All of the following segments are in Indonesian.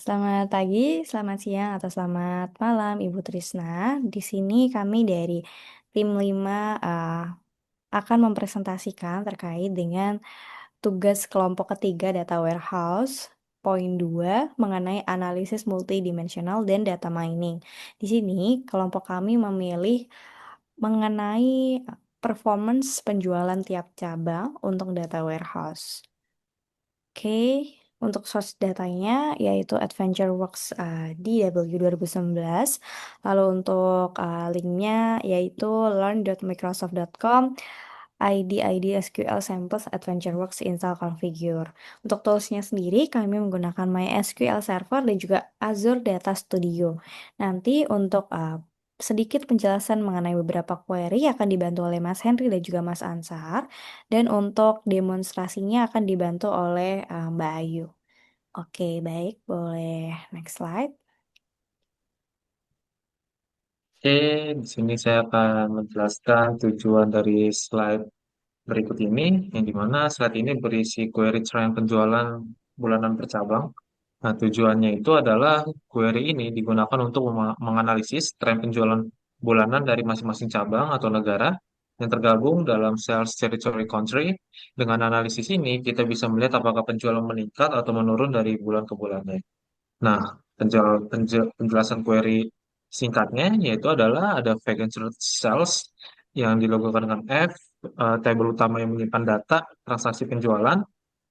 Selamat pagi, selamat siang, atau selamat malam, Ibu Trisna. Di sini kami dari tim 5 akan mempresentasikan terkait dengan tugas kelompok ketiga data warehouse. Poin 2 mengenai analisis multidimensional dan data mining. Di sini kelompok kami memilih mengenai performance penjualan tiap cabang untuk data warehouse. Oke, untuk source datanya yaitu AdventureWorks DW 2019. Lalu untuk linknya yaitu learn.microsoft.com ID SQL samples AdventureWorks install configure. Untuk toolsnya sendiri kami menggunakan MySQL Server dan juga Azure Data Studio. Nanti untuk sedikit penjelasan mengenai beberapa query akan dibantu oleh Mas Henry dan juga Mas Ansar. Dan untuk demonstrasinya akan dibantu oleh Mbak Ayu. Oke, baik. Boleh next slide. Oke, di sini saya akan menjelaskan tujuan dari slide berikut ini, yang dimana slide ini berisi query trend penjualan bulanan per cabang. Nah, tujuannya itu adalah query ini digunakan untuk menganalisis tren penjualan bulanan dari masing-masing cabang atau negara yang tergabung dalam sales territory country. Dengan analisis ini, kita bisa melihat apakah penjualan meningkat atau menurun dari bulan ke bulannya. Nah, penjelasan query singkatnya yaitu adalah ada vacancy cells yang dilogokan dengan F, tabel utama yang menyimpan data transaksi penjualan,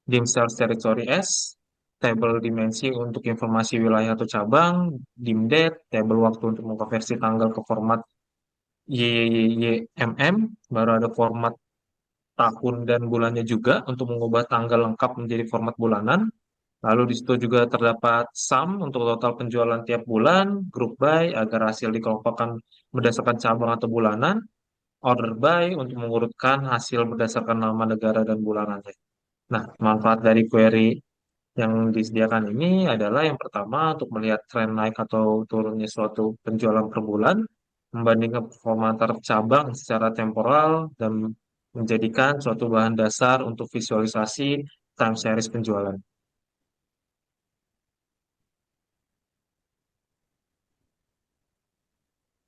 dim sales territory S, tabel dimensi untuk informasi wilayah atau cabang, dim date, tabel waktu untuk mengkonversi tanggal ke format YYYMM, baru ada format tahun dan bulannya juga untuk mengubah tanggal lengkap menjadi format bulanan. Lalu di situ juga terdapat sum untuk total penjualan tiap bulan, group by agar hasil dikelompokkan berdasarkan cabang atau bulanan, order by untuk mengurutkan hasil berdasarkan nama negara dan bulanannya. Nah, manfaat dari query yang disediakan ini adalah yang pertama untuk melihat tren naik atau turunnya suatu penjualan per bulan, membandingkan performa antar cabang secara temporal dan menjadikan suatu bahan dasar untuk visualisasi time series penjualan.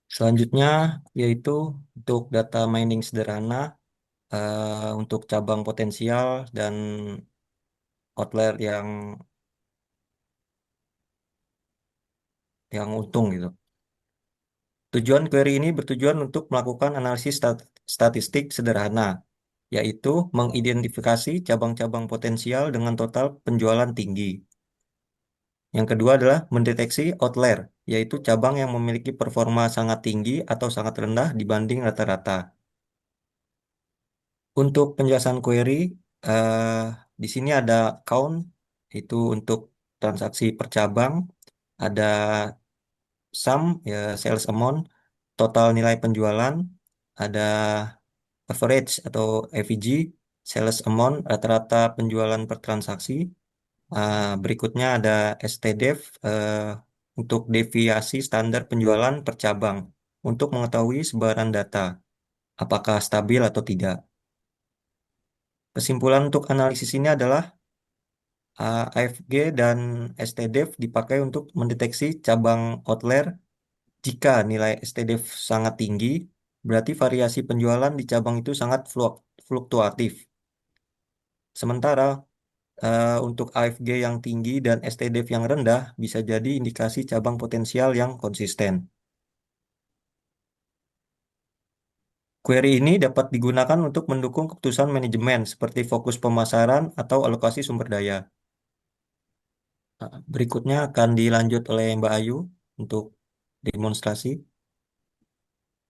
Selanjutnya yaitu untuk data mining sederhana untuk cabang potensial dan outlier yang untung gitu. Tujuan query ini bertujuan untuk melakukan analisis statistik sederhana, yaitu mengidentifikasi cabang-cabang potensial dengan total penjualan tinggi. Yang kedua adalah mendeteksi outlier, yaitu cabang yang memiliki performa sangat tinggi atau sangat rendah dibanding rata-rata. Untuk penjelasan query, eh, di sini ada count, itu untuk transaksi per cabang, ada sum, ya sales amount, total nilai penjualan, ada average atau AVG, sales amount, rata-rata penjualan per transaksi. Berikutnya ada STDEV, untuk deviasi standar penjualan per cabang, untuk mengetahui sebaran data, apakah stabil atau tidak. Kesimpulan untuk analisis ini adalah AFG dan STDEV dipakai untuk mendeteksi cabang outlier. Jika nilai STDEV sangat tinggi, berarti variasi penjualan di cabang itu sangat fluktuatif. Sementara untuk AFG yang tinggi dan STDEV yang rendah bisa jadi indikasi cabang potensial yang konsisten. Query ini dapat digunakan untuk mendukung keputusan manajemen seperti fokus pemasaran atau alokasi sumber daya. Berikutnya akan dilanjut oleh Mbak Ayu untuk demonstrasi.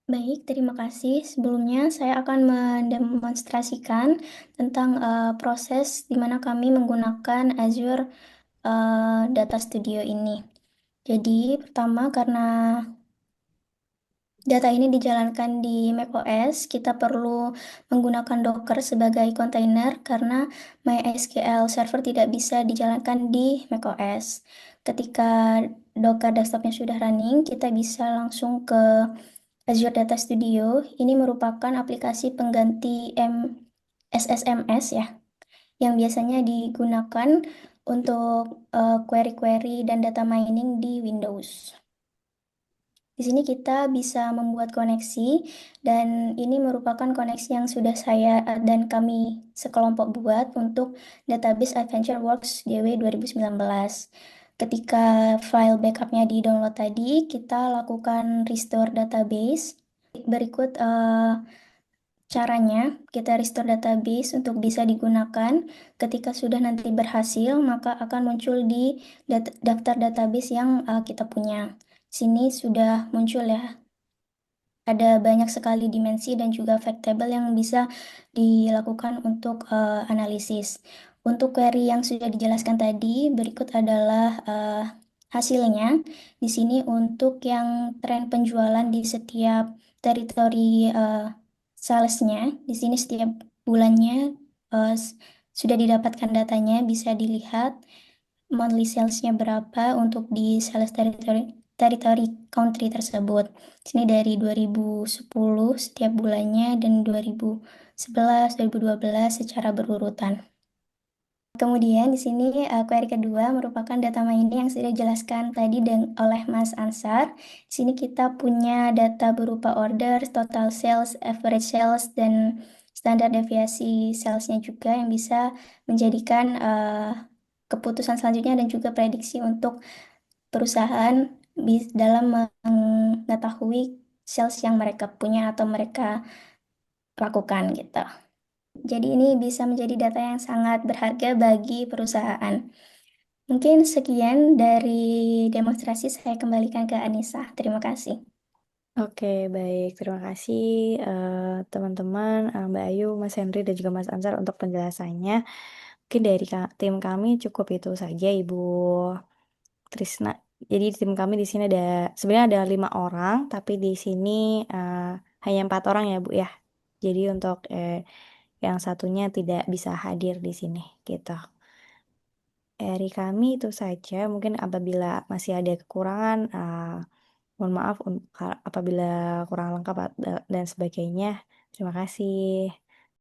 Baik, terima kasih. Sebelumnya saya akan mendemonstrasikan tentang proses di mana kami menggunakan Azure Data Studio ini. Jadi, pertama karena data ini dijalankan di macOS, kita perlu menggunakan Docker sebagai kontainer karena MySQL Server tidak bisa dijalankan di macOS. Ketika Docker desktopnya sudah running, kita bisa langsung ke Azure Data Studio. Ini merupakan aplikasi pengganti SSMS ya, yang biasanya digunakan untuk query-query dan data mining di Windows. Di sini kita bisa membuat koneksi dan ini merupakan koneksi yang sudah saya dan kami sekelompok buat untuk database AdventureWorks DW 2019. Ketika file backupnya di-download tadi, kita lakukan restore database. Berikut caranya, kita restore database untuk bisa digunakan. Ketika sudah nanti berhasil, maka akan muncul di daftar database yang kita punya. Sini sudah muncul ya, ada banyak sekali dimensi dan juga fact table yang bisa dilakukan untuk analisis. Untuk query yang sudah dijelaskan tadi, berikut adalah hasilnya. Di sini untuk yang tren penjualan di setiap teritori salesnya, di sini setiap bulannya sudah didapatkan datanya, bisa dilihat monthly salesnya berapa untuk di sales territory country tersebut. Sini dari 2010 setiap bulannya dan 2011, 2012 secara berurutan. Kemudian di sini query kedua merupakan data mining yang sudah dijelaskan tadi oleh Mas Ansar. Di sini kita punya data berupa order, total sales, average sales, dan standar deviasi salesnya juga yang bisa menjadikan keputusan selanjutnya dan juga prediksi untuk perusahaan dalam mengetahui sales yang mereka punya atau mereka lakukan gitu. Jadi ini bisa menjadi data yang sangat berharga bagi perusahaan. Mungkin sekian dari demonstrasi, saya kembalikan ke Anissa. Terima kasih. Oke, baik. Terima kasih teman-teman, Mbak Ayu, Mas Henry, dan juga Mas Ansar untuk penjelasannya. Mungkin dari tim kami cukup itu saja, Ibu Trisna. Jadi tim kami di sini sebenarnya ada 5 orang, tapi di sini hanya 4 orang ya, Bu ya. Jadi untuk yang satunya tidak bisa hadir di sini, gitu. Dari kami itu saja. Mungkin apabila masih ada kekurangan, mohon maaf apabila kurang lengkap dan sebagainya. Terima kasih.